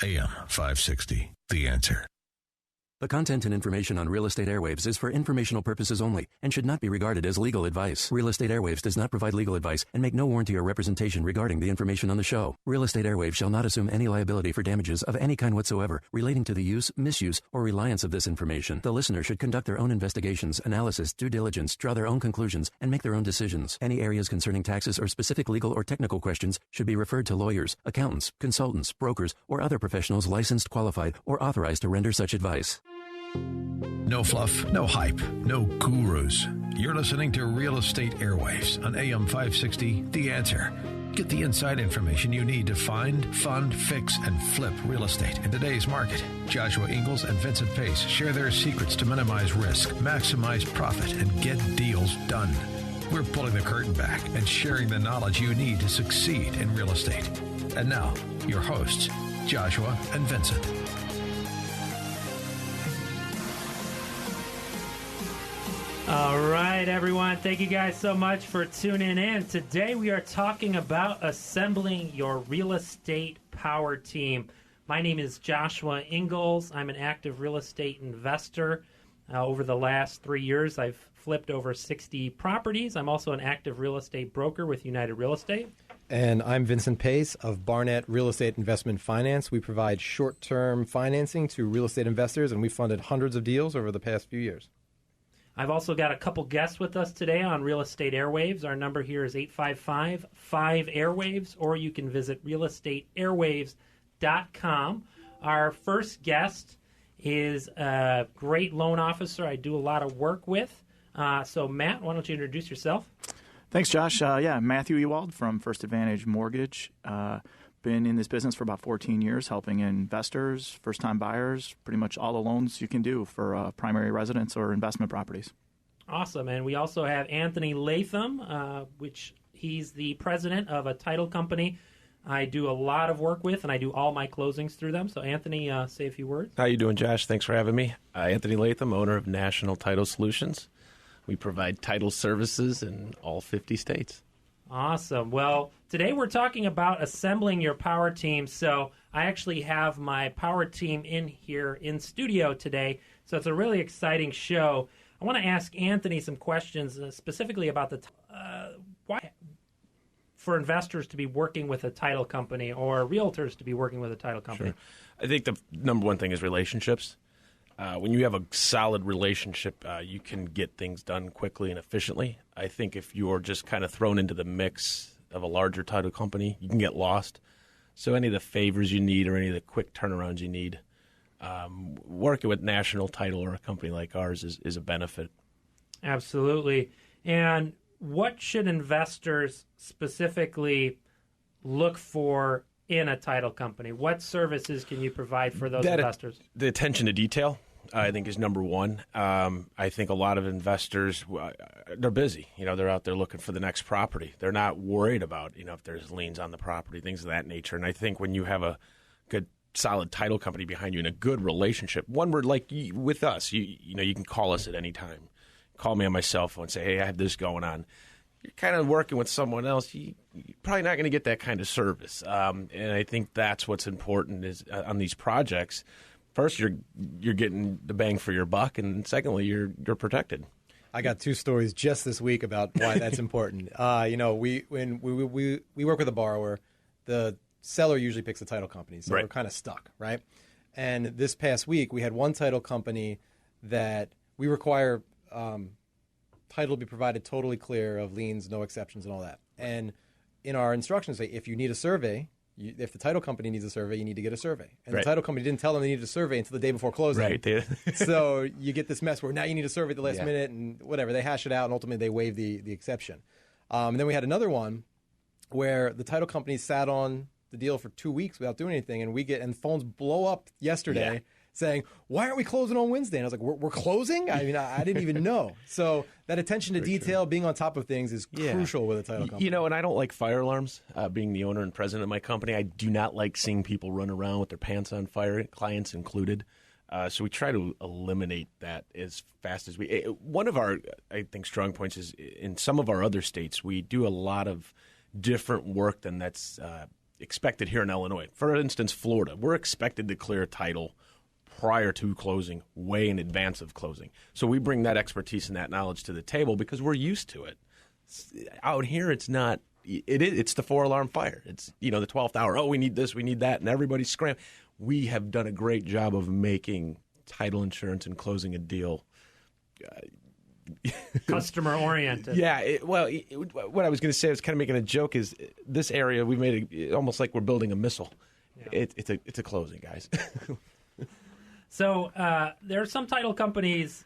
AM 560, The Answer. The content and information on Real Estate Airwaves is for informational purposes only and should not be regarded as legal advice. Real Estate Airwaves does not provide legal advice and make no warranty or representation regarding the information on the show. Real Estate Airwaves shall not assume any liability for damages of any kind whatsoever relating to the use, misuse, or reliance of this information. The listener should conduct their own investigations, analysis, due diligence, draw their own conclusions, and make their own decisions. Any areas concerning taxes or specific legal or technical questions should be referred to lawyers, accountants, consultants, brokers, or other professionals licensed, qualified, or authorized to render such advice. No fluff, no hype, no gurus. You're listening to Real Estate Airwaves on AM 560, The Answer. Get the inside information you need to find, fund, fix, and flip real estate in today's market. Joshua Ingalls and Vincent Pace share their secrets to minimize risk, maximize profit, and get deals done. We're pulling the curtain back and sharing the knowledge you need to succeed in real estate. And now, your hosts, Joshua and Vincent. All right, everyone. Thank you guys so much for tuning in. Today we are talking about assembling your real estate power team. My name is Joshua Ingalls. I'm an active real estate investor. Over the last 3 years, I've flipped over 60 properties. I'm also an active real estate broker with United Real Estate. And I'm Vincent Pace of Barnett Real Estate Investment Finance. We provide short-term financing to real estate investors, and we've funded hundreds of deals over the past few years. I've also got a couple guests with us today on Real Estate Airwaves. Our number here is 855-5-AIRWAVES, or you can visit realestateairwaves.com. Our first guest is a great loan officer I do a lot of work with. So, Matt, why don't you introduce yourself? Thanks, Josh. Matthew Ewald from First Advantage Mortgage. Been in this business for about 14 years, helping investors, first-time buyers, pretty much all the loans you can do for primary residence or investment properties. Awesome. And we also have Anthony Latham, which he's the president of a title company I do a lot of work with, and I do all my closings through them. So, Anthony, say a few words. How you doing, Josh? Thanks for having me. Anthony Latham, owner of National Title Solutions. We provide title services in all 50 states. Awesome. Well, today we're talking about assembling your power team. So I actually have my power team in here in studio today. So it's a really exciting show. I want to ask Anthony some questions specifically about the why for investors to be working with a title company or realtors to be working with a title company. Sure. I think the number one thing is relationships. When you have a solid relationship, you can get things done quickly and efficiently. I think if you're just kind of thrown into the mix of a larger title company, you can get lost. So any of the favors you need or any of the quick turnarounds you need, working with National Title or a company like ours is a benefit. Absolutely. And what should investors specifically look for in a title company? What services can you provide for those investors? The attention to detail, I think, is number one. I think a lot of investors, they're busy. They're out there looking for the next property. They're not worried about, if there's liens on the property, things of that nature. And I think when you have a good, solid title company behind you and a good relationship, one word like with us, you can call us at any time. Call me on my cell phone, say, hey, I have this going on. You're kind of working with someone else, you're probably not going to get that kind of service. And I think that's what's important is on these projects. First, you're getting the bang for your buck, and secondly, you're protected. I got two stories just this week about why that's important. When we work with a borrower, the seller usually picks the title company, so right. We're kind of stuck, right? And this past week, we had one title company that we require title to be provided totally clear of liens, no exceptions, and all that. And in our instructions say, if you need a survey, if the title company needs a survey, you need to get a survey. And right. The title company didn't tell them they needed a survey until the day before closing. Right. So you get this mess where now you need a survey at the last minute and whatever. They hash it out, and ultimately they waive the exception. And then we had another one where the title company sat on the deal for 2 weeks without doing anything, and phones blow up yesterday saying, why aren't we closing on Wednesday? And I was like, we're closing? I mean, I didn't even know. So that attention to detail, being on top of things is crucial with a title company. And I don't like fire alarms. Being the owner and president of my company, I do not like seeing people run around with their pants on fire, clients included. So we try to eliminate that as fast as we. One of our, I think, strong points is in some of our other states, we do a lot of different work than that's expected here in Illinois. For instance, Florida, we're expected to clear title prior to closing, way in advance of closing. So we bring that expertise and that knowledge to the table because we're used to it. Out here, it's not. It's the 4-alarm fire. It's the 12th hour. Oh, we need this, we need that, and everybody's scrambling. We have done a great job of making title insurance and closing a deal customer oriented. Yeah. What I was going to say, I was kind of making a joke, is this area we've made it almost like we're building a missile. Yeah. It's a closing, guys. So there are some title companies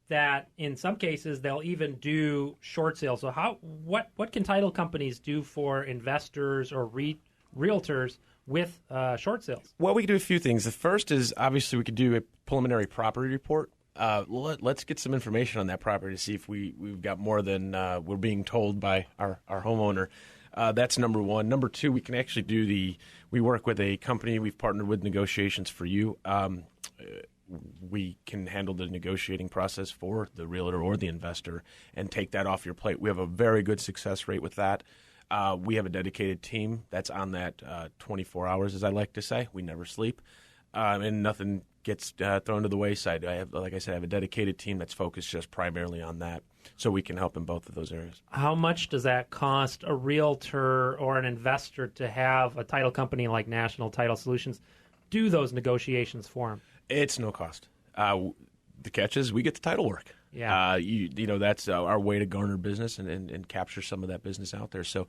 that, in some cases, they'll even do short sales. So what can title companies do for investors or realtors with short sales? Well, we can do a few things. The first is, obviously, we could do a preliminary property report. Let's get some information on that property to see if we've got more than we're being told by our homeowner. That's number one. Number two, we can actually we work with a company. We've partnered with Negotiations for You. We can handle the negotiating process for the realtor or the investor and take that off your plate. We have a very good success rate with that. We have a dedicated team that's on that 24 hours, as I like to say. We never sleep, and nothing gets thrown to the wayside. Like I said, I have a dedicated team that's focused just primarily on that, so we can help in both of those areas. How much does that cost a realtor or an investor to have a title company like National Title Solutions do those negotiations for them? It's no cost. The catch is we get the title work. Yeah. That's our way to garner business and capture some of that business out there. So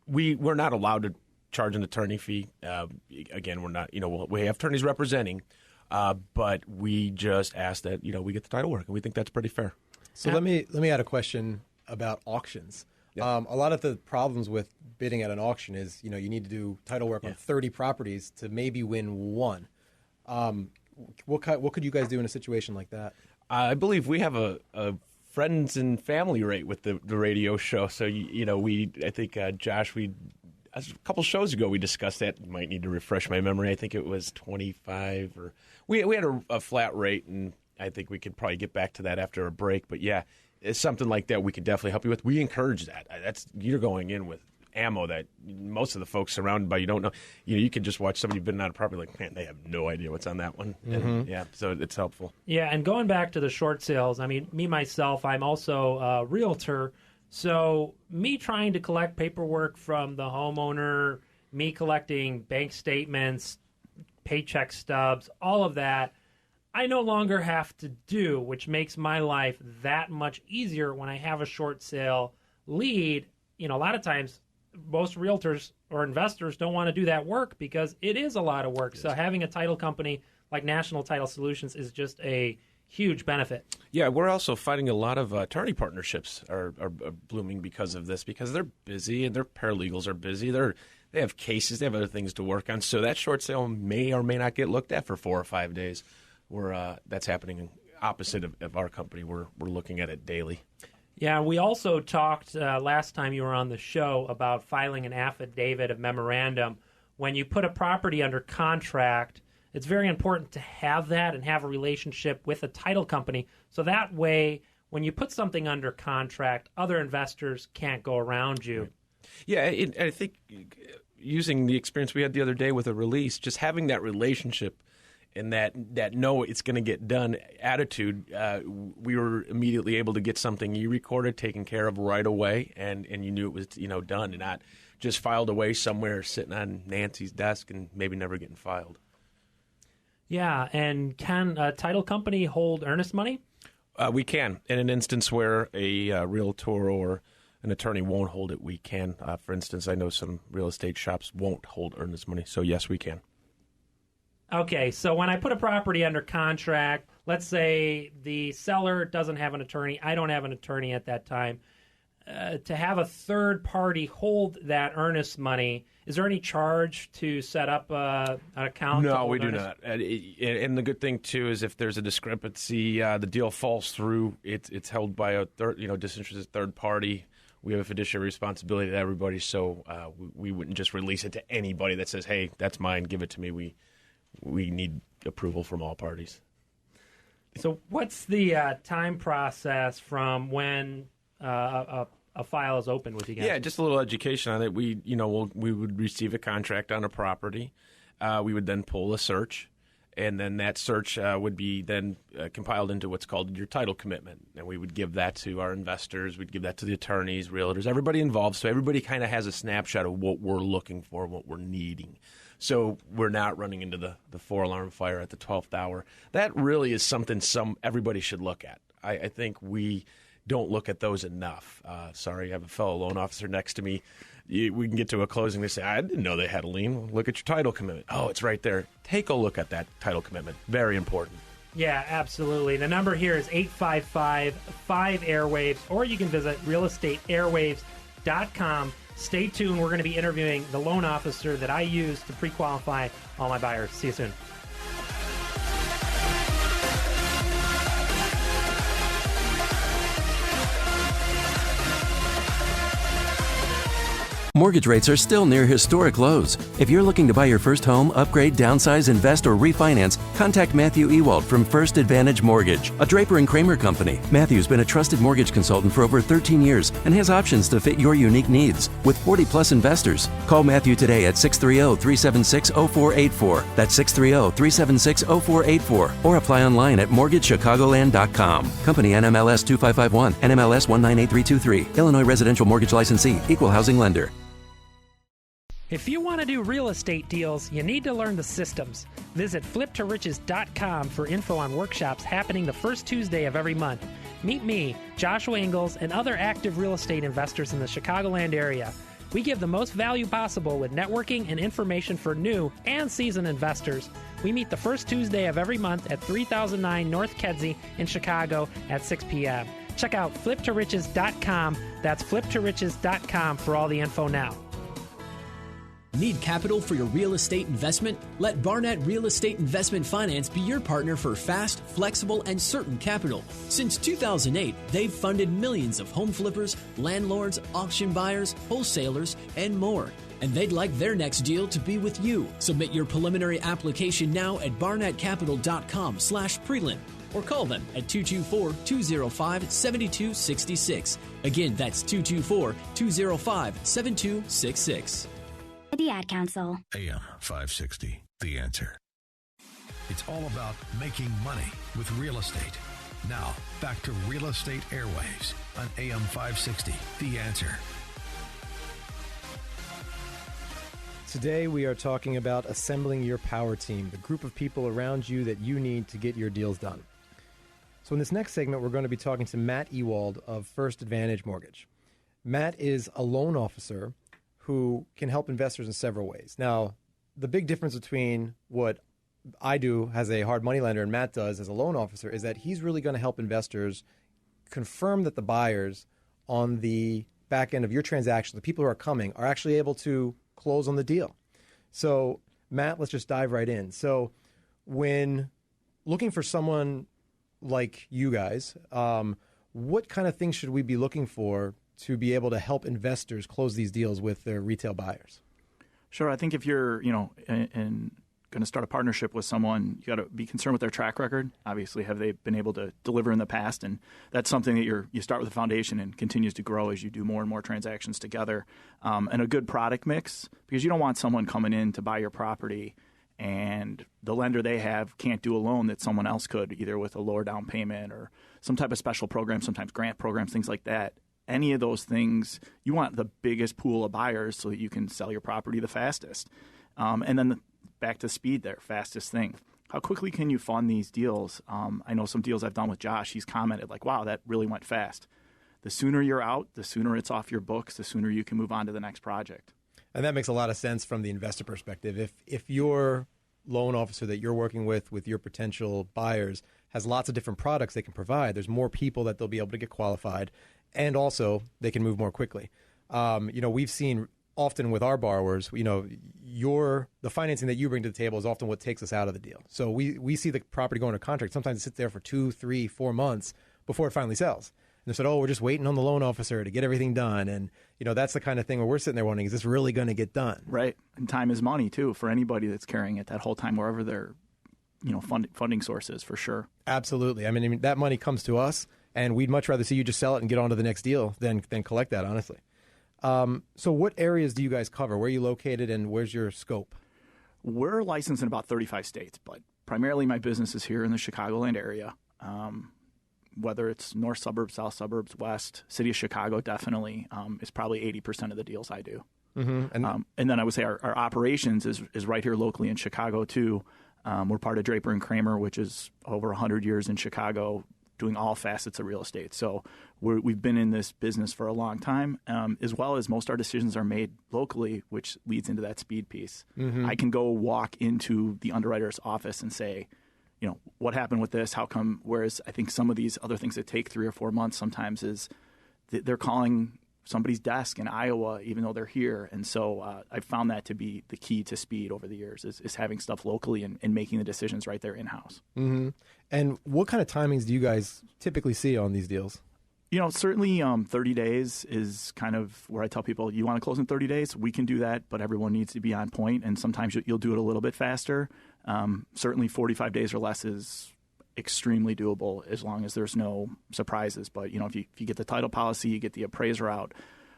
we're not allowed to charge an attorney fee. Again, we're not, we have attorneys representing, but we just ask that, we get the title work, and we think that's pretty fair. So let me add a question about auctions. Yeah. A lot of the problems with bidding at an auction is, you need to do title work on 30 properties to maybe win one. What could you guys do in a situation like that? I believe we have a friends and family rate with the radio show. So, I think, Josh, a couple shows ago we discussed that. You might need to refresh my memory. I think it was 25 or we had a flat rate, and I think we could probably get back to that after a break. But yeah, it's something like that we could definitely help you with. We encourage that. You're going in with ammo that most of the folks surrounded by you don't know. You can just watch somebody bidding on a property like, man, they have no idea what's on that one. Mm-hmm. And, so it's helpful. Yeah, and going back to the short sales, I mean, me, myself, I'm also a realtor. So me trying to collect paperwork from the homeowner, me collecting bank statements, paycheck stubs, all of that, I no longer have to do, which makes my life that much easier when I have a short sale lead. A lot of times most realtors or investors don't want to do that work because it is a lot of work. Yes. So having a title company like National Title Solutions is just a huge benefit. Yeah, we're also finding a lot of attorney partnerships are blooming because of this, because they're busy and their paralegals are busy. They have cases, they have other things to work on. So that short sale may or may not get looked at for 4 or 5 days. That's happening opposite of our company. We're looking at it daily. Yeah, we also talked last time you were on the show about filing an affidavit of memorandum. When you put a property under contract, it's very important to have that and have a relationship with a title company. So that way, when you put something under contract, other investors can't go around you. Yeah, I think using the experience we had the other day with a release, just having that relationship and that no, it's going to get done attitude, we were immediately able to get something e-recorded, taken care of right away, and you knew it was done, and not just filed away somewhere sitting on Nancy's desk and maybe never getting filed. Yeah, and can a title company hold earnest money? We can. In an instance where a realtor or an attorney won't hold it, we can. For instance, I know some real estate shops won't hold earnest money, so yes, we can. Okay, so when I put a property under contract, let's say the seller doesn't have an attorney, I don't have an attorney at that time, to have a third party hold that earnest money, is there any charge to set up an account? No, we do not. And the good thing, too, is if there's a discrepancy, the deal falls through, it's held by a disinterested third party. We have a fiduciary responsibility to everybody, so we wouldn't just release it to anybody that says, hey, that's mine, give it to me. We need approval from all parties. So what's the time process from when a a file is open with you guys? Yeah, just a little education on it. We would receive a contract on a property. We would then pull a search, and then that search would be then compiled into what's called your title commitment. And we would give that to our investors. We'd give that to the attorneys, realtors, everybody involved. So everybody kind of has a snapshot of what we're looking for, what we're needing. So we're not running into the 4-alarm fire at the 12th hour. That really is something everybody should look at. I think we don't look at those enough. Sorry, I have a fellow loan officer next to me. We can get to a closing. They say, I didn't know they had a lien. Look at your title commitment. Oh, it's right there. Take a look at that title commitment. Very important. Yeah, absolutely. The number here is 855-5-AIRWAVES, or you can visit realestateairwaves.com. Stay tuned. We're going to be interviewing the loan officer that I use to pre-qualify all my buyers. See you soon. Mortgage rates are still near historic lows. If you're looking to buy your first home, upgrade, downsize, invest, or refinance, contact Matthew Ewald from First Advantage Mortgage, a Draper and Kramer company. Matthew's been a trusted mortgage consultant for over 13 years and has options to fit your unique needs. With 40-plus investors, call Matthew today at 630-376-0484. That's 630-376-0484. Or apply online at mortgagechicagoland.com. Company NMLS 2551, NMLS 198323. Illinois Residential Mortgage Licensee. Equal housing lender. If you want to do real estate deals, you need to learn the systems. Visit fliptoriches.com for info on workshops happening the first Tuesday of every month. Meet me, Joshua Ingalls, and other active real estate investors in the Chicagoland area. We give the most value possible with networking and information for new and seasoned investors. We meet the first Tuesday of every month at 3009 North Kedzie in Chicago at 6 p.m. Check out fliptoriches.com. That's fliptoriches.com for all the info now. Need capital for your real estate investment? Let Barnett Real Estate Investment Finance be your partner for fast, flexible, and certain capital. Since 2008, they've funded millions of home flippers, landlords, auction buyers, wholesalers, and more. And they'd like their next deal to be with you. Submit your preliminary application now at barnettcapital.com/prelim or call them at 224-205-7266. Again, that's 224-205-7266. The Ad Council. AM 560, The Answer. It's all about making money with real estate. Now, back to Real Estate Airwaves on AM 560, The Answer. Today we are talking about assembling your power team, the group of people around you that you need to get your deals done. So in this next segment, we're going to be talking to Matt Ewald of First Advantage Mortgage. Matt is a loan officer who can help investors in several ways. Now, the big difference between what I do as a hard money lender and Matt does as a loan officer is that he's really going to help investors confirm that the buyers on the back end of your transaction, the people who are coming, are actually able to close on the deal. So, Matt, let's just dive right in. So, when looking for someone like you guys, what kind of things should we be looking for to be able to help investors close these deals with their retail buyers? Sure. I think if you're, going to start a partnership with someone, you got to be concerned with their track record. Obviously, have they been able to deliver in the past? And that's something that you start with a foundation and continues to grow as you do more and more transactions together. And a good product mix, because you don't want someone coming in to buy your property and the lender they have can't do a loan that someone else could, either with a lower down payment or some type of special program, sometimes grant programs, things like that. Any of those things, you want the biggest pool of buyers so that you can sell your property the fastest. And then back to speed there, fastest thing. How quickly can you fund these deals? I know some deals I've done with Josh, he's commented like, wow, that really went fast. The sooner you're out, the sooner it's off your books, the sooner you can move on to the next project. And that makes a lot of sense from the investor perspective. If your loan officer that you're working with your potential buyers has lots of different products they can provide, there's more people that they'll be able to get qualified. And also, they can move more quickly. We've seen often with our borrowers, the financing that you bring to the table is often what takes us out of the deal. So we see the property going to contract. Sometimes it sits there for 2, 3, 4 months before it finally sells. And they said, we're just waiting on the loan officer to get everything done. And, that's the kind of thing where we're sitting there wondering, is this really going to get done? Right. And time is money, too, for anybody that's carrying it that whole time, wherever their funding source is, for sure. Absolutely. I mean, that money comes to us. And we'd much rather see you just sell it and get on to the next deal than collect that, honestly. So what areas do you guys cover? Where are you located and where's your scope? We're licensed in about 35 states, but primarily my business is here in the Chicagoland area. Whether it's north suburbs, south suburbs, west, city of Chicago definitely is probably 80% of the deals I do. Mm-hmm. And then I would say our operations is right here locally in Chicago too. We're part of Draper and Kramer, which is over 100 years in Chicago, doing all facets of real estate. So we've been in this business for a long time, as well as most of our decisions are made locally, which leads into that speed piece. Mm-hmm. I can go walk into the underwriter's office and say, what happened with this? How come? Whereas I think some of these other things that take 3 or 4 months sometimes is they're calling somebody's desk in Iowa, even though they're here. And so I've found that to be the key to speed over the years is having stuff locally and making the decisions right there in-house. Mm-hmm. And what kind of timings do you guys typically see on these deals? Certainly 30 days is kind of where I tell people, you want to close in 30 days? We can do that, but everyone needs to be on point, and sometimes you'll do it a little bit faster. Certainly 45 days or less is extremely doable as long as there's no surprises. But, if you get the title policy, you get the appraiser out.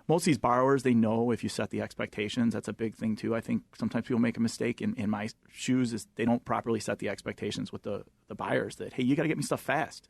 Most of these borrowers, they know if you set the expectations. That's a big thing, too. I think sometimes people make a mistake in my shoes is they don't properly set the expectations with the buyers that, hey, you got to get me stuff fast.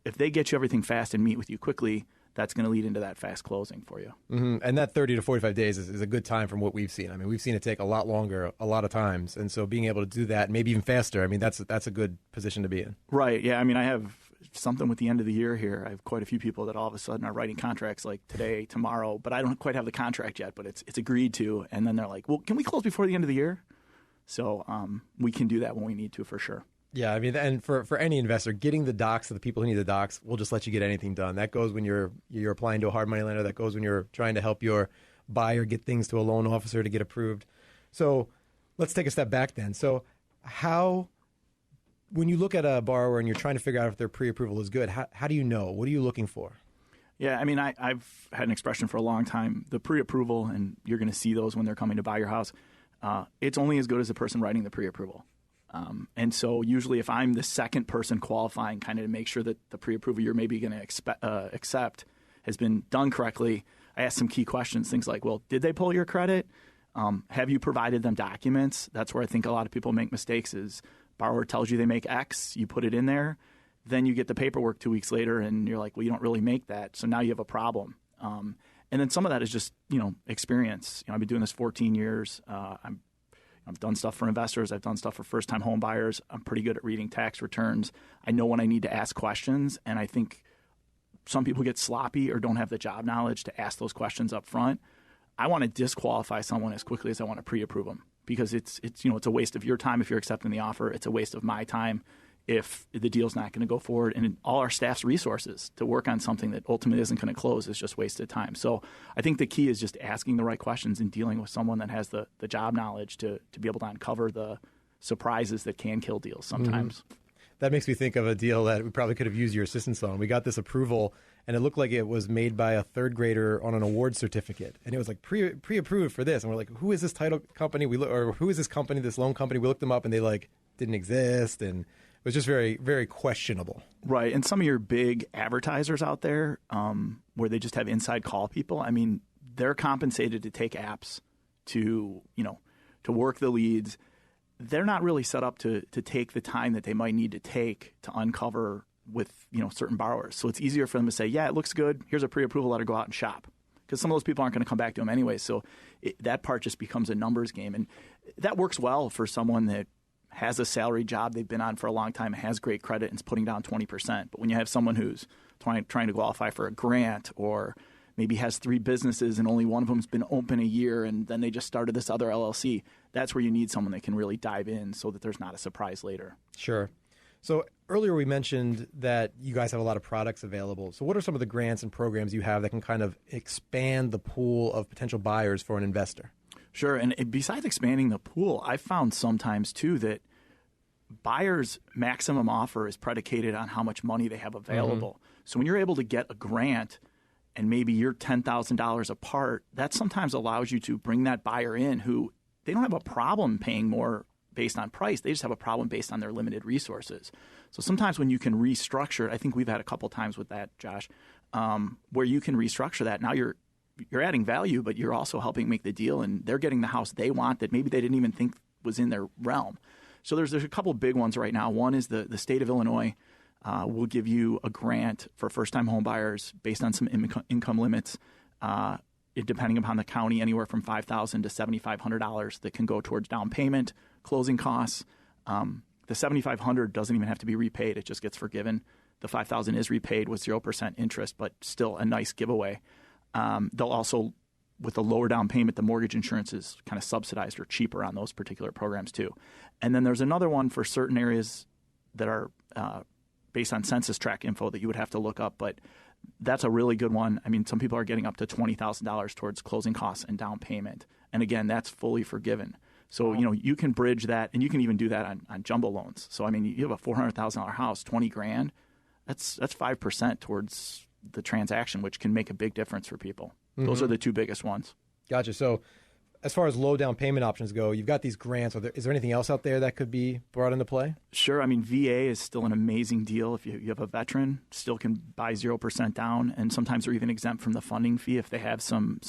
If they get you everything fast and meet with you quickly, that's going to lead into that fast closing for you. Mm-hmm. And that 30 to 45 days is a good time from what we've seen. I mean, we've seen it take a lot longer a lot of times. And so being able to do that, maybe even faster, I mean, that's a good position to be in. Right. Yeah. I mean, I have something with the end of the year here. I have quite a few people that all of a sudden are writing contracts like today, tomorrow, but I don't quite have the contract yet, but it's agreed to. And then they're like, well, can we close before the end of the year? So we can do that when we need to for sure. Yeah, I mean, and for any investor, getting the docs to the people who need the docs will just let you get anything done. That goes when you're applying to a hard money lender. That goes when you're trying to help your buyer get things to a loan officer to get approved. So let's take a step back then. So when you look at a borrower and you're trying to figure out if their pre-approval is good, how do you know? What are you looking for? Yeah, I mean, I've had an expression for a long time. The pre-approval, and you're going to see those when they're coming to buy your house, it's only as good as the person writing the pre-approval. And so usually if I'm the second person qualifying kind of to make sure that the pre-approval you're maybe going to accept has been done correctly, I ask some key questions, things like, well, did they pull your credit? Have you provided them documents? That's where I think a lot of people make mistakes is borrower tells you they make X, you put it in there, then you get the paperwork 2 weeks later and you're like, well, you don't really make that. So now you have a problem. And then some of that is just, experience. I've been doing this 14 years. I've done stuff for investors. I've done stuff for first-time home buyers. I'm pretty good at reading tax returns. I know when I need to ask questions, and I think some people get sloppy or don't have the job knowledge to ask those questions up front. I want to disqualify someone as quickly as I want to pre-approve them because it's a waste of your time if you're accepting the offer. It's a waste of my time if the deal's not going to go forward, and all our staff's resources to work on something that ultimately isn't going to close is just wasted time. So I think the key is just asking the right questions and dealing with someone that has the job knowledge to be able to uncover the surprises that can kill deals sometimes. Mm-hmm. That makes me think of a deal that we probably could have used your assistance on. We got this approval, and it looked like it was made by a third grader on an award certificate. And it was like pre-approved for this. And we're like, who is this title company? Or who is this company, this loan company? We looked them up, and they didn't exist, and it was just very, very questionable. Right. And some of your big advertisers out there where they just have inside call people, I mean, they're compensated to take apps to work the leads. They're not really set up to take the time that they might need to take to uncover with certain borrowers. So it's easier for them to say, yeah, it looks good. Here's a pre-approval letter. Go out and shop. Because some of those people aren't going to come back to them anyway. So that part just becomes a numbers game. And that works well for someone that has a salary job they've been on for a long time, has great credit, and is putting down 20%. But when you have someone who's trying to qualify for a grant or maybe has 3 businesses and only one of them's been open a year and then they just started this other LLC, that's where you need someone that can really dive in so that there's not a surprise later. Sure. So earlier we mentioned that you guys have a lot of products available. So what are some of the grants and programs you have that can kind of expand the pool of potential buyers for an investor? Sure. And besides expanding the pool, I've found sometimes, too, that buyers' maximum offer is predicated on how much money they have available. Mm-hmm. So when you're able to get a grant and maybe you're $10,000 apart, that sometimes allows you to bring that buyer in who they don't have a problem paying more based on price. They just have a problem based on their limited resources. So sometimes when you can restructure, I think we've had a couple times with that, Josh, where you can restructure that. Now you're adding value, but you're also helping make the deal, and they're getting the house they want that maybe they didn't even think was in their realm. So there's a couple big ones right now. One is the state of Illinois will give you a grant for first-time home buyers based on some income limits, depending upon the county, anywhere from $5,000 to $7,500 that can go towards down payment, closing costs. The $7,500 doesn't even have to be repaid. It just gets forgiven. The $5,000 is repaid with 0% interest, but still a nice giveaway. They'll also, with the lower down payment, the mortgage insurance is kind of subsidized or cheaper on those particular programs too. And then there's another one for certain areas that are based on census tract info that you would have to look up, but that's a really good one. I mean, some people are getting up to $20,000 towards closing costs and down payment. And again, that's fully forgiven. So, you can bridge that, and you can even do that on jumbo loans. So, I mean, you have a $400,000 house, $20,000, that's 5% towards the transaction, which can make a big difference for people. Mm-hmm. Those are the two biggest ones. Gotcha. So as far as low down payment options go, you've got these grants. Is there anything else out there that could be brought into play? Sure. I mean, VA is still an amazing deal. If you have a veteran, still can buy 0% down, and sometimes they're even exempt from the funding fee if they have some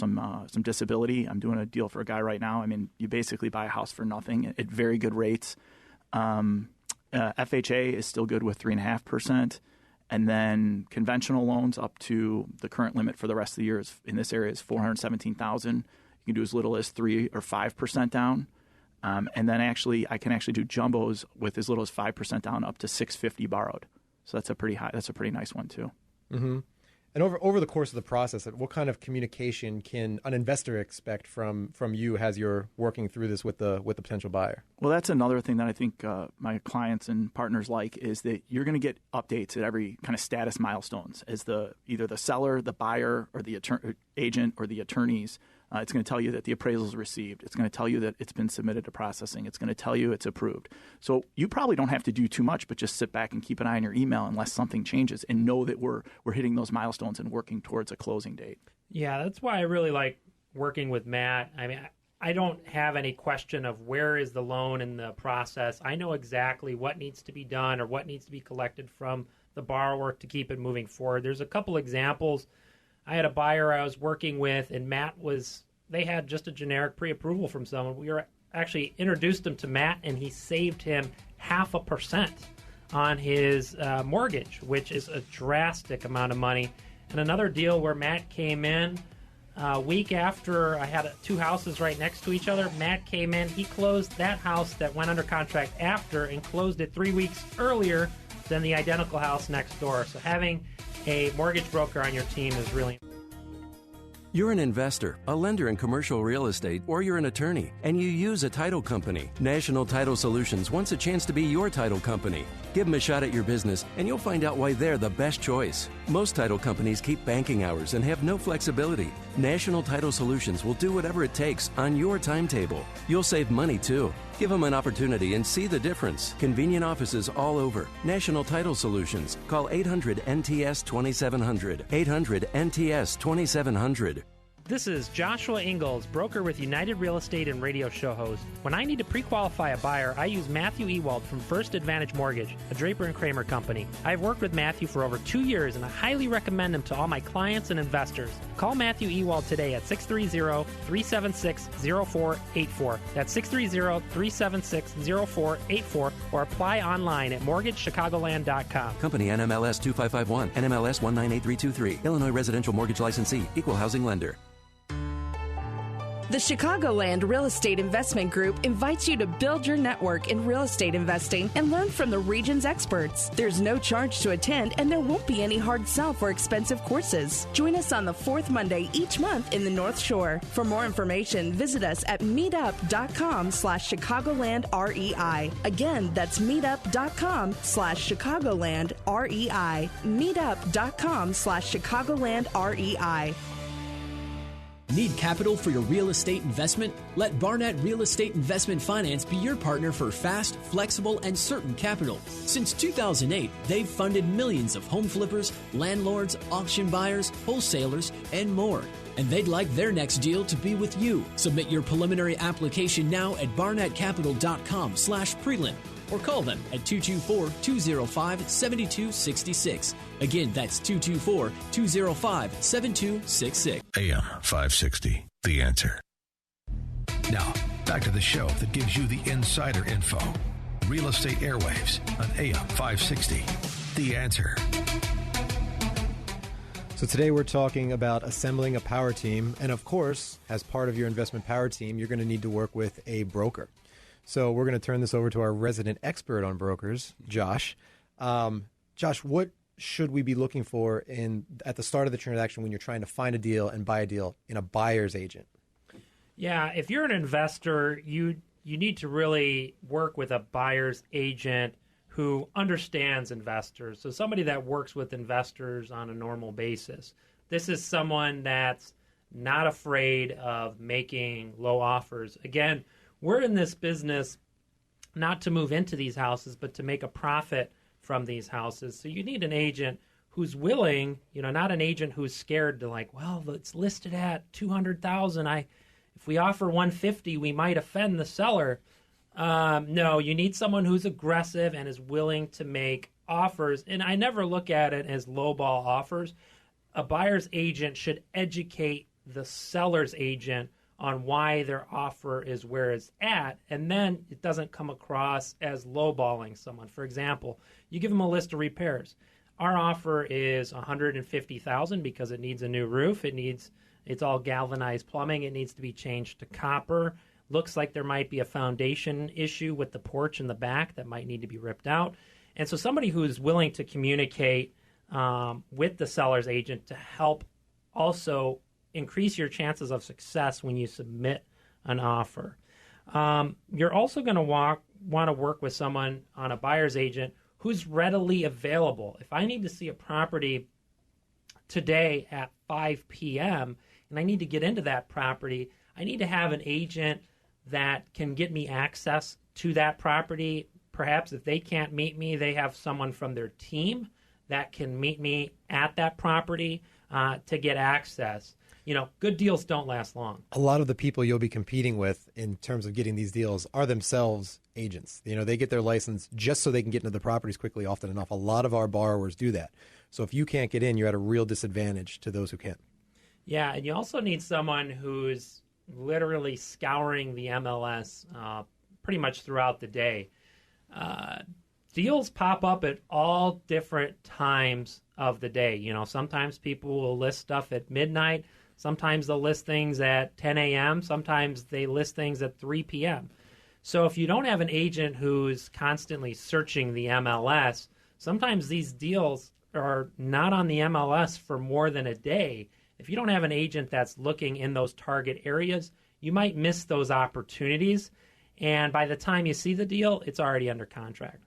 disability. I'm doing a deal for a guy right now. I mean, you basically buy a house for nothing at very good rates. FHA is still good with 3.5%. And then conventional loans up to the current limit for the rest of the year in this area is $417,000. You can do as little as 3 or 5% down. And then I can actually do jumbos with as little as 5% down up to $650 borrowed. So that's a pretty nice one too. Mm-hmm. And over the course of the process, what kind of communication can an investor expect from you as you're working through this with the potential buyer? Well, that's another thing that I think my clients and partners like is that you're going to get updates at every kind of status milestones as either the seller, the buyer, or the agent or the attorneys. It's going to tell you that the appraisal is received. It's going to tell you that it's been submitted to processing. It's going to tell you it's approved. So you probably don't have to do too much, but just sit back and keep an eye on your email unless something changes and know that we're hitting those milestones and working towards a closing date. Yeah, that's why I really like working with Matt. I mean, I don't have any question of where is the loan in the process. I know exactly what needs to be done or what needs to be collected from the borrower to keep it moving forward. There's a couple examples. I had a buyer I was working with, and they had just a generic pre-approval from someone. We were actually introduced him to Matt, and he saved him 0.5% on his mortgage, which is a drastic amount of money. And another deal where Matt came in a week after I had two houses right next to each other. Matt came in, he closed that house that went under contract after and closed it 3 weeks earlier than the identical house next door. So having a mortgage broker on your team is really important. You're an investor, a lender in commercial real estate, or you're an attorney, and you use a title company. National Title Solutions wants a chance to be your title company. Give them a shot at your business, and you'll find out why they're the best choice. Most title companies keep banking hours and have no flexibility. National Title Solutions will do whatever it takes on your timetable. You'll save money, too. Give them an opportunity and see the difference. Convenient offices all over. National Title Solutions. Call 800-NTS-2700. 800-NTS-2700. This is Joshua Ingalls, broker with United Real Estate and radio show host. When I need to pre-qualify a buyer, I use Matthew Ewald from First Advantage Mortgage, a Draper and Kramer company. I've worked with Matthew for over 2 years, and I highly recommend him to all my clients and investors. Call Matthew Ewald today at 630-376-0484. That's 630-376-0484, or apply online at mortgagechicagoland.com. Company NMLS 2551, NMLS 198323, Illinois Residential Mortgage Licensee, Equal Housing Lender. The Chicagoland Real Estate Investment Group invites you to build your network in real estate investing and learn from the region's experts. There's no charge to attend, and there won't be any hard sell for expensive courses. Join us on the fourth Monday each month in the North Shore. For more information, visit us at meetup.com/ChicagolandREI. Again, that's meetup.com/ChicagolandREI. Meetup.com/ChicagolandREI. Need capital for your real estate investment? Let Barnett Real Estate Investment Finance be your partner for fast, flexible, and certain capital. Since 2008, they've funded millions of home flippers, landlords, auction buyers, wholesalers, and more. And they'd like their next deal to be with you. Submit your preliminary application now at barnettcapital.com/prelim or call them at 224-205-7266. Again, that's 224-205-7266. AM 560, The Answer. Now, back to the show that gives you the insider info. Real Estate Airwaves on AM 560, The Answer. So today we're talking about assembling a power team. And of course, as part of your investment power team, you're going to need to work with a broker. So we're going to turn this over to our resident expert on brokers, Josh. Josh, what should we be looking for at the start of the transaction when you're trying to find a deal and buy a deal in a buyer's agent? Yeah, if you're an investor, you need to really work with a buyer's agent who understands investors. So somebody that works with investors on a normal basis. This is someone that's not afraid of making low offers. Again, we're in this business not to move into these houses, but to make a profit from these houses. So you need an agent who's willing, not an agent who's scared to well, it's listed at $200,000. If we offer $150,000, we might offend the seller. No, you need someone who's aggressive and is willing to make offers. And I never look at it as lowball offers. A buyer's agent should educate the seller's agent on why their offer is where it's at, and then it doesn't come across as lowballing someone. For example, you give them a list of repairs. Our offer is $150,000 because it needs a new roof. It's all galvanized plumbing. It needs to be changed to copper. Looks like there might be a foundation issue with the porch in the back that might need to be ripped out. And so somebody who's willing to communicate with the seller's agent to help also increase your chances of success when you submit an offer. You're also going to want to work with someone on a buyer's agent who's readily available. If I need to see a property today at 5 p.m. and I need to get into that property, I need to have an agent that can get me access to that property. Perhaps if they can't meet me, they have someone from their team that can meet me at that property to get access. Good deals don't last long. A lot of the people you'll be competing with in terms of getting these deals are themselves agents. They get their license just so they can get into the properties quickly often enough. A lot of our borrowers do that. So if you can't get in, you're at a real disadvantage to those who can. Yeah, and you also need someone who's literally scouring the MLS pretty much throughout the day. Deals pop up at all different times of the day. Sometimes people will list stuff at midnight. Sometimes they'll list things at 10 a.m. Sometimes they list things at 3 p.m. So if you don't have an agent who's constantly searching the MLS, sometimes these deals are not on the MLS for more than a day. If you don't have an agent that's looking in those target areas, you might miss those opportunities. And by the time you see the deal, it's already under contract.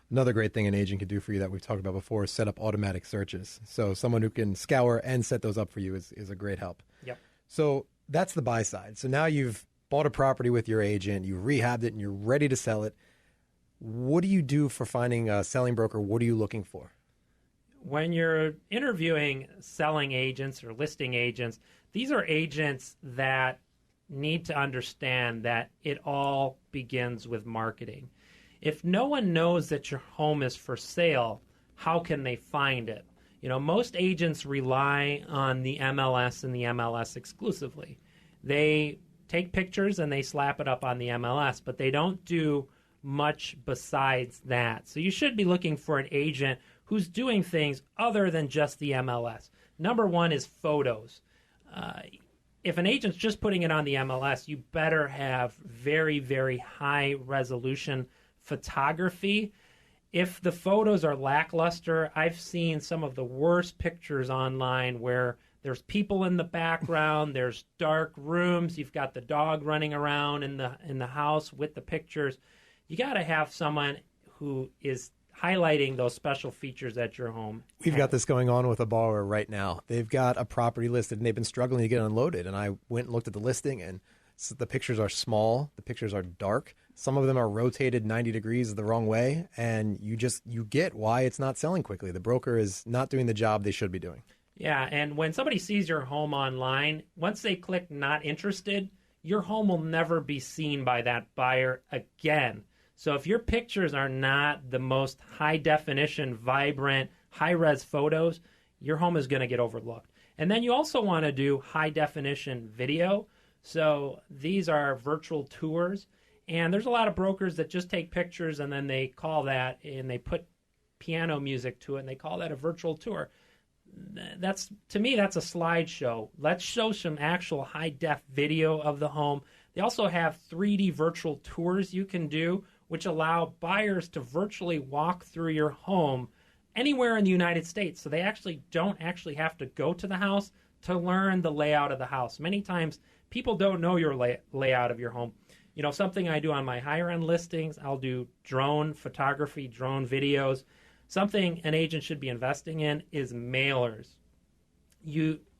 Another great thing an agent can do for you that we've talked about before is set up automatic searches. So someone who can scour and set those up for you is a great help. Yep. So that's the buy side. So now you've bought a property with your agent, you rehabbed it, and you're ready to sell it. What do you do for finding a selling broker? What are you looking for? When you're interviewing selling agents or listing agents, these are agents that need to understand that it all begins with marketing. If no one knows that your home is for sale, how can they find it? Most agents rely on the MLS and the MLS exclusively. They take pictures and they slap it up on the MLS, but they don't do much besides that. So you should be looking for an agent who's doing things other than just the MLS. Number one is photos. If an agent's just putting it on the MLS, you better have very, very high resolution photography. If the photos are lackluster, I've seen some of the worst pictures online where there's people in the background, there's dark rooms, you've got the dog running around in the house with the pictures. You got to have someone who is highlighting those special features at your home. We've got this going on with a borrower right now. They've got a property listed, and they've been struggling to get unloaded. And I went and looked at the listing, and the pictures are small. The pictures are dark. Some of them are rotated 90 degrees the wrong way, and you get why it's not selling quickly. The broker is not doing the job they should be doing. Yeah, and when somebody sees your home online, once they click not interested, your home will never be seen by that buyer again. So if your pictures are not the most high-definition, vibrant, high-res photos, your home is going to get overlooked. And then you also want to do high-definition video. So these are virtual tours. And there's a lot of brokers that just take pictures and then they call that, and they put piano music to it, and they call that a virtual tour. To me, that's a slideshow. Let's show some actual high-def video of the home. They also have 3D virtual tours you can do, which allow buyers to virtually walk through your home anywhere in the United States. So they don't have to go to the house to learn the layout of the house. Many times, people don't know your layout of your home. You know, something I do on my higher-end listings, I'll do drone photography, drone videos. Something an agent should be investing in is mailers.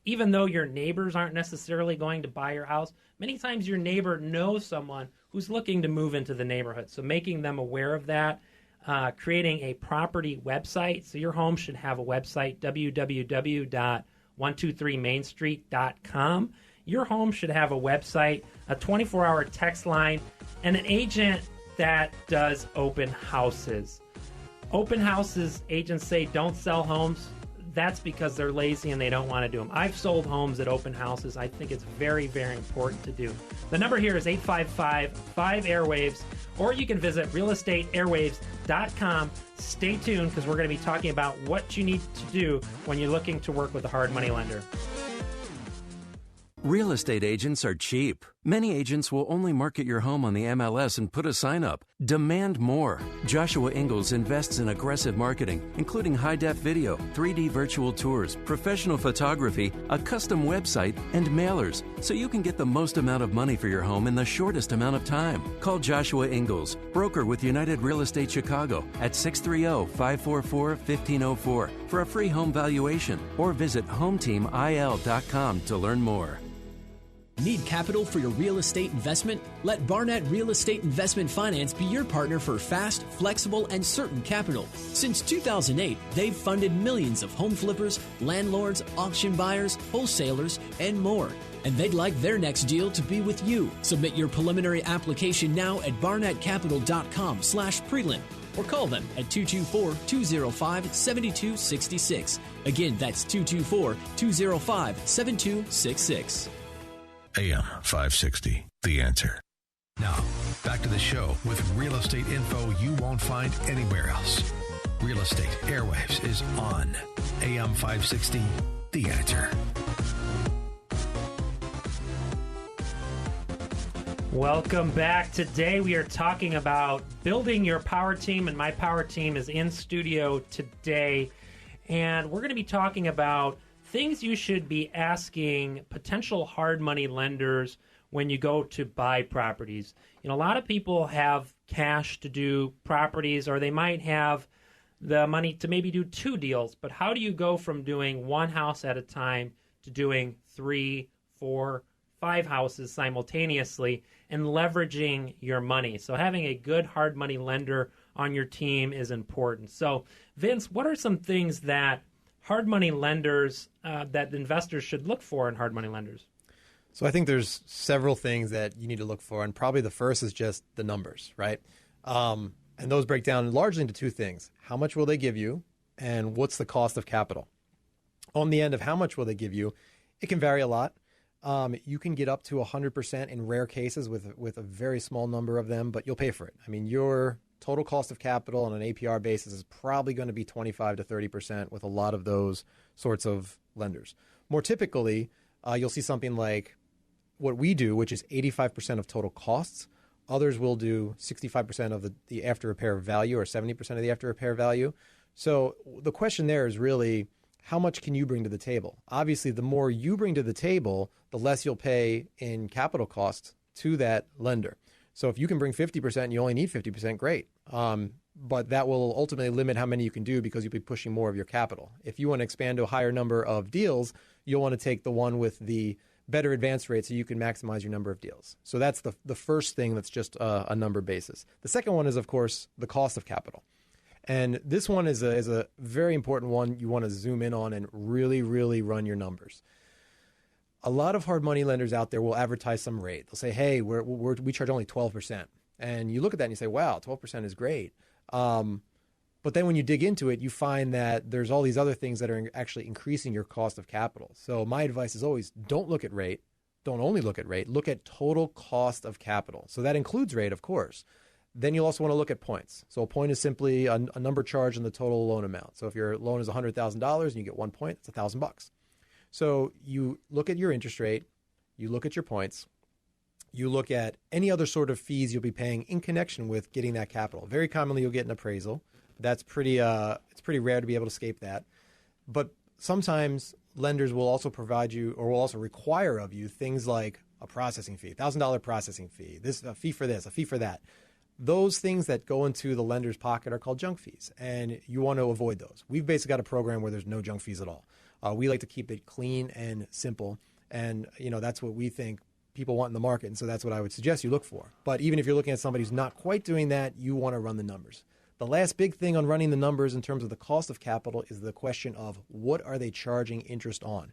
Even though your neighbors aren't necessarily going to buy your house, many times your neighbor knows someone who's looking to move into the neighborhood. So making them aware of that, creating a property website. So your home should have a website, www.123mainstreet.com. Your home should have a website, a 24-hour text line, and an agent that does open houses. Open houses, agents say, don't sell homes. That's because they're lazy and they don't want to do them. I've sold homes at open houses. I think it's very, very important to do. The number here is 855-5-AIRWAVES, or you can visit realestateairwaves.com. Stay tuned, because we're going to be talking about what you need to do when you're looking to work with a hard money lender. Real estate agents are cheap. Many agents will only market your home on the MLS and put a sign up. Demand more. Joshua Ingalls invests in aggressive marketing, including high-def video, 3D virtual tours, professional photography, a custom website, and mailers, so you can get the most amount of money for your home in the shortest amount of time. Call Joshua Ingalls, broker with United Real Estate Chicago, at 630-544-1504 for a free home valuation, or visit HomeTeamIL.com to learn more. Need capital for your real estate investment? Let Barnett Real Estate Investment Finance be your partner for fast, flexible, and certain capital. Since 2008, they've funded millions of home flippers, landlords, auction buyers, wholesalers, and more. And they'd like their next deal to be with you. Submit your preliminary application now at barnettcapital.com/prelim, or call them at 224-205-7266. Again, that's 224-205-7266. AM 560, The Answer. Now, back to the show with real estate info you won't find anywhere else. Real Estate Airwaves is on AM 560, The Answer. Welcome back. Today we are talking about building your power team, and my power team is in studio today. And we're going to be talking about things you should be asking potential hard money lenders when you go to buy properties. You know, a lot of people have cash to do properties, or they might have the money to maybe do 2 deals. But how do you go from doing 1 house at a time to doing 3, 4, 5 houses simultaneously and leveraging your money? So having a good hard money lender on your team is important. So, Vince, what are some things that hard money lenders, that investors should look for in hard money lenders? So I think there's several things that you need to look for, and probably the first is just the numbers, right? And those break down largely into 2 things. How much will they give you, and what's the cost of capital? On the end of how much will they give you, it can vary a lot. You can get up to 100% in rare cases with a very small number of them, but you'll pay for it. I mean, your total cost of capital on an APR basis is probably going to be 25 to 30% with a lot of those sorts of lenders. More typically, you'll see something like what we do, which is 85% of total costs. Others will do 65% of the after repair value, or 70% of the after repair value. So the question there is really, how much can you bring to the table? Obviously, the more you bring to the table, the less you'll pay in capital costs to that lender. So if you can bring 50% and you only need 50%, great. but that will ultimately limit how many you can do because you'll be pushing more of your capital. If you want to expand to a higher number of deals, you'll want to take the one with the better advance rate so you can maximize your number of deals. So that's the first thing that's just a number basis. The second one is, of course, the cost of capital. And this one is a very important one you want to zoom in on and really, really run your numbers. A lot of hard money lenders out there will advertise some rate. They'll say, hey, we charge only 12%. And you look at that and you say, wow, 12% is great. But then when you dig into it, you find that there's all these other things that are actually increasing your cost of capital. So my advice is always don't look at rate. Don't only look at rate. Look at total cost of capital. So that includes rate, of course. Then you'll also want to look at points. So a point is simply a number charged on the total loan amount. So if your loan is $100,000 and you get 1 point, it's $1,000. So you look at your interest rate, you look at your points, you look at any other sort of fees you'll be paying in connection with getting that capital. Very commonly, you'll get an appraisal. That's it's pretty rare to be able to escape that. But sometimes lenders will also provide you or will also require of you things like a processing fee, $1,000 processing fee, a fee for this, a fee for that. Those things that go into the lender's pocket are called junk fees, and you want to avoid those. We've basically got a program where there's no junk fees at all. We like to keep it clean and simple, and that's what we think people want in the market, and so that's what I would suggest you look for. But even if you're looking at somebody who's not quite doing that, you want to run the numbers. The last big thing on running the numbers in terms of the cost of capital is the question of what are they charging interest on?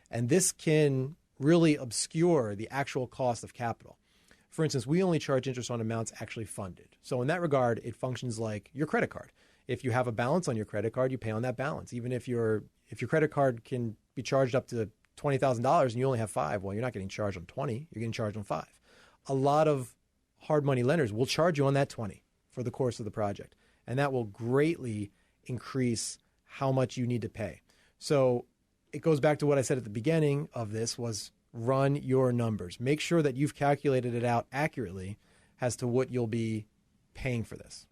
And this can really obscure the actual cost of capital. For instance, we only charge interest on amounts actually funded. So in that regard, it functions like your credit card. If you have a balance on your credit card, you pay on that balance. Even if your credit card can be charged up to $20,000 and you only have $5, well, you're not getting charged on 20, you're getting charged on 5. A lot of hard money lenders will charge you on that 20 for the course of the project. And that will greatly increase how much you need to pay. So it goes back to what I said at the beginning of this was run your numbers. Make sure that you've calculated it out accurately as to what you'll be paying for this.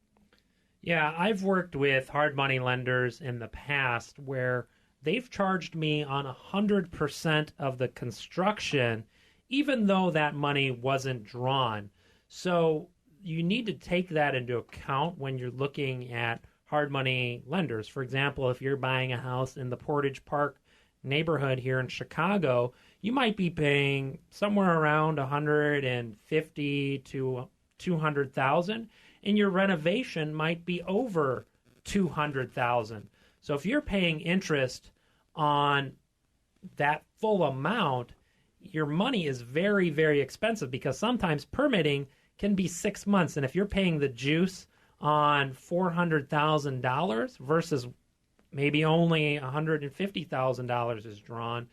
Yeah, I've worked with hard money lenders in the past where they've charged me on 100% of the construction, even though that money wasn't drawn. So you need to take that into account when you're looking at hard money lenders. For example, if you're buying a house in the Portage Park neighborhood here in Chicago, you might be paying somewhere around $150,000 to $200,000, and your renovation might be over $200,000. So if you're paying interest on that full amount, your money is very, very expensive because sometimes permitting can be 6 months. And if you're paying the juice on $400,000 versus maybe only $150,000 is drawn,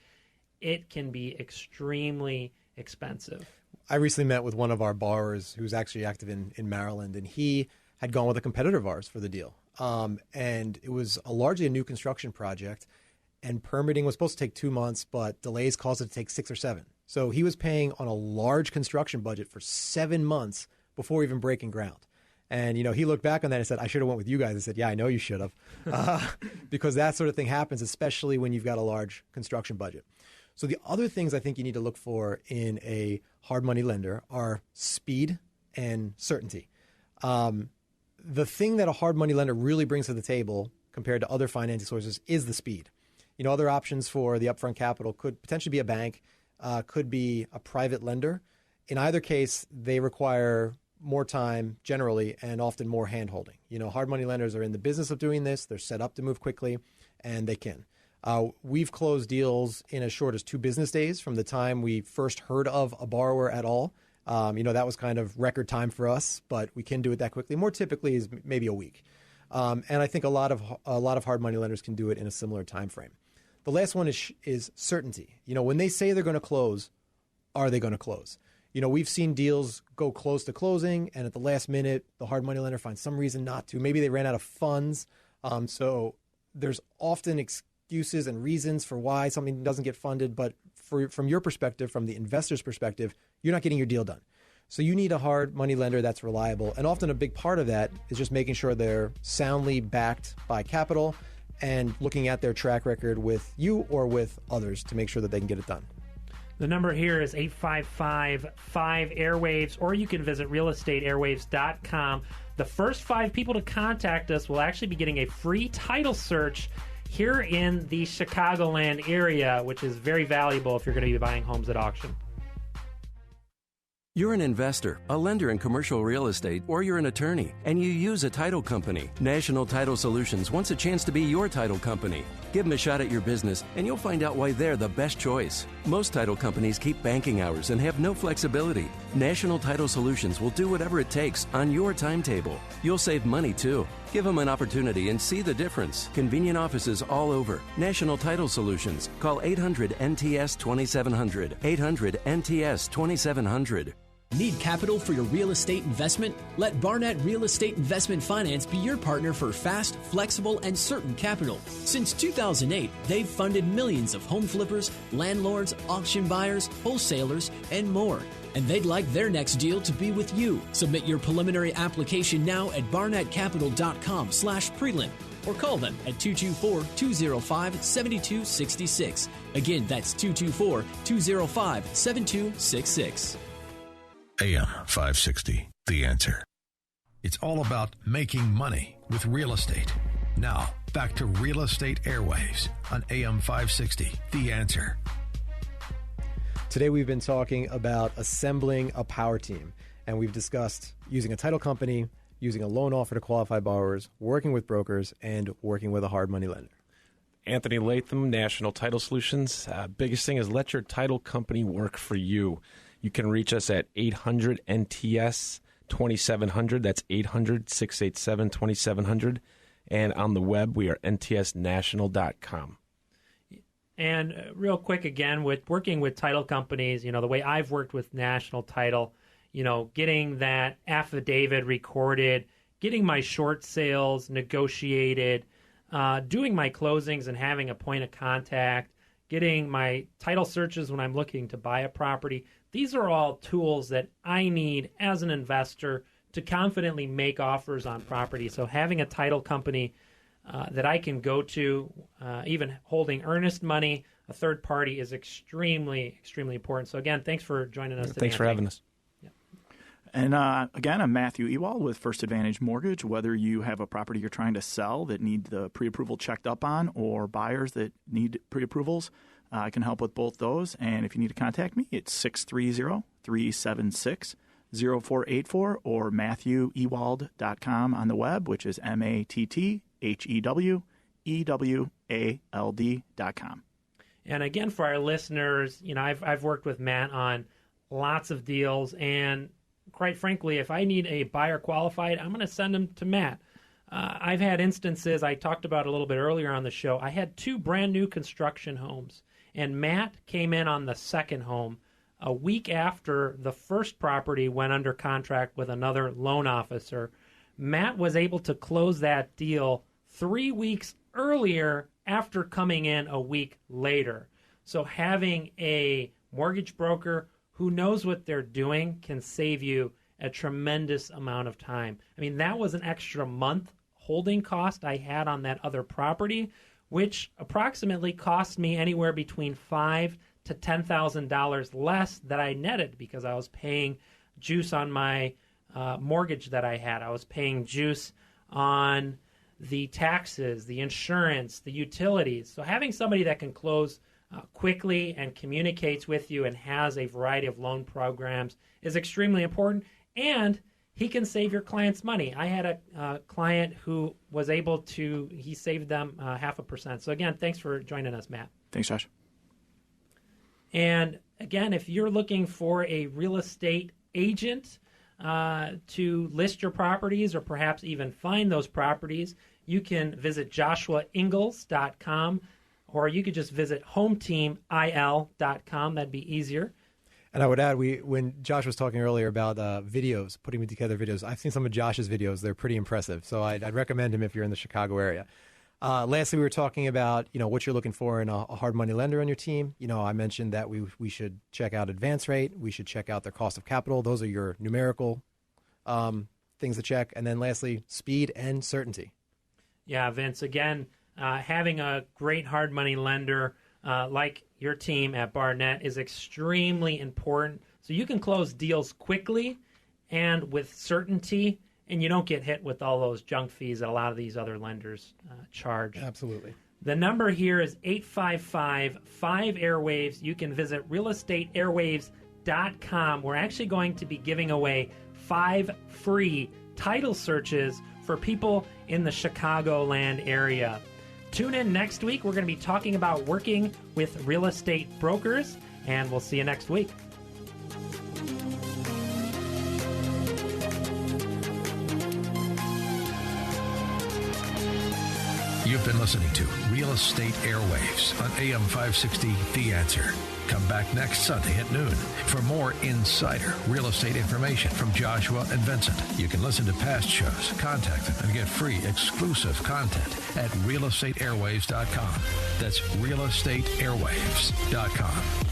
it can be extremely expensive. I recently met with one of our borrowers who's actually active in Maryland, and he had gone with a competitor of ours for the deal. And it was largely a new construction project, and permitting was supposed to take 2 months, but delays caused it to take 6 or 7. So he was paying on a large construction budget for 7 months before even breaking ground. And, he looked back on that and said, I should have went with you guys. I said, yeah, I know you should have. Because that sort of thing happens, especially when you've got a large construction budget. So the other things I think you need to look for in a hard money lender are speed and certainty. The thing that a hard money lender really brings to the table compared to other financing sources is the speed. Other options for the upfront capital could potentially be a bank, could be a private lender. In either case, they require more time generally and often more hand-holding. Hard money lenders are in the business of doing this. They're set up to move quickly, and they can. We've closed deals in as short as 2 business days from the time we first heard of a borrower at all. That was kind of record time for us, but we can do it that quickly. More typically is maybe a week. And I think a lot of hard money lenders can do it in a similar time frame. The last one is certainty. When they say they're going to close, are they going to close? We've seen deals go close to closing, and at the last minute, the hard money lender finds some reason not to. Maybe they ran out of funds. So there's often excuses and reasons for why something doesn't get funded. But from your perspective, from the investor's perspective, you're not getting your deal done. So you need a hard money lender that's reliable. And often a big part of that is just making sure they're soundly backed by capital and looking at their track record with you or with others to make sure that they can get it done. The number here is 855-5-AIRWAVES, or you can visit realestateairwaves.com. The first 5 people to contact us will actually be getting a free title search here in the Chicagoland area, which is very valuable if you're going to be buying homes at auction. You're an investor, a lender in commercial real estate, or you're an attorney, and you use a title company. National Title Solutions wants a chance to be your title company. Give them a shot at your business, and you'll find out why they're the best choice. Most title companies keep banking hours and have no flexibility. National Title Solutions will do whatever it takes on your timetable. You'll save money, too. Give them an opportunity and see the difference. Convenient offices all over. National Title Solutions. Call 800-NTS-2700. 800-NTS-2700. Need capital for your real estate investment? Let Barnett Real Estate Investment Finance be your partner for fast, flexible, and certain capital. Since 2008, they've funded millions of home flippers, landlords, auction buyers, wholesalers, and more. And they'd like their next deal to be with you. Submit your preliminary application now at barnettcapital.com/prelim or call them at 224-205-7266. Again, that's 224-205-7266. AM 560, The Answer. It's all about making money with real estate. Now, back to Real Estate Airwaves on AM 560, The Answer. Today we've been talking about assembling a power team, and we've discussed using a title company, using a loan offer to qualified borrowers, working with brokers, and working with a hard money lender. Anthony Latham, National Title Solutions. Biggest thing is let your title company work for you. You can reach us at 800-NTS-2700. That's 800-687-2700. And on the web, we are ntsnational.com. And real quick, again, with working with title companies, the way I've worked with National Title, getting that affidavit recorded, getting my short sales negotiated, doing my closings and having a point of contact, getting my title searches when I'm looking to buy a property. These are all tools that I need as an investor to confidently make offers on property. So having a title company that I can go to, even holding earnest money, a third party, is extremely, extremely important. So again, thanks for joining us today. Thanks for having us. And again, I'm Matthew Ewald with First Advantage Mortgage. Whether you have a property you're trying to sell that need the pre-approval checked up on, or buyers that need pre-approvals, I can help with both those. And if you need to contact me, it's 630-376-0484 or MatthewEwald.com on the web, which is MatthewEwald.com. And again, for our listeners, I've worked with Matt on lots of deals, and quite frankly, if I need a buyer qualified, I'm going to send them to Matt. I've had instances I talked about a little bit earlier on the show. I had 2 brand new construction homes, and Matt came in on the second home a week after the first property went under contract with another loan officer. Matt was able to close that deal 3 weeks earlier after coming in a week later. So having a mortgage broker who knows what they're doing can save you a tremendous amount of time. I mean, that was an extra month holding cost I had on that other property, which approximately cost me anywhere between $5,000 to $10,000 less that I netted, because I was paying juice on my mortgage that I had. I was paying juice on the taxes, the insurance, the utilities. So having somebody that can close quickly and communicates with you and has a variety of loan programs is extremely important, and he can save your clients money. I had a client who was able to, he saved them 0.5%. So again, thanks for joining us, Matt. Thanks, Josh. And again, if you're looking for a real estate agent to list your properties or perhaps even find those properties, you can visit joshuaingalls.com, or you could just visit hometeamil.com. That'd be easier. And I would add, when Josh was talking earlier about videos, putting together videos, I've seen some of Josh's videos. They're pretty impressive. So I'd recommend him if you're in the Chicago area. Lastly, we were talking about, what you're looking for in a hard money lender on your team. I mentioned that we should check out advance rate. We should check out their cost of capital. Those are your numerical things to check. And then lastly, speed and certainty. Yeah, Vince, again, having a great hard money lender like your team at Barnett is extremely important. So you can close deals quickly and with certainty and you don't get hit with all those junk fees that a lot of these other lenders charge. Absolutely. The number here is 855-5-AIRWAVES. You can visit realestateairwaves.com. We're actually going to be giving away 5 free title searches for people in the Chicagoland area. Tune in next week. We're going to be talking about working with real estate brokers, and we'll see you next week. You've been listening to Real Estate Airwaves on AM 560, The Answer. Come back next Sunday at noon for more insider real estate information from Joshua and Vincent. You can listen to past shows, contact them, and get free exclusive content at realestateairwaves.com. That's realestateairwaves.com.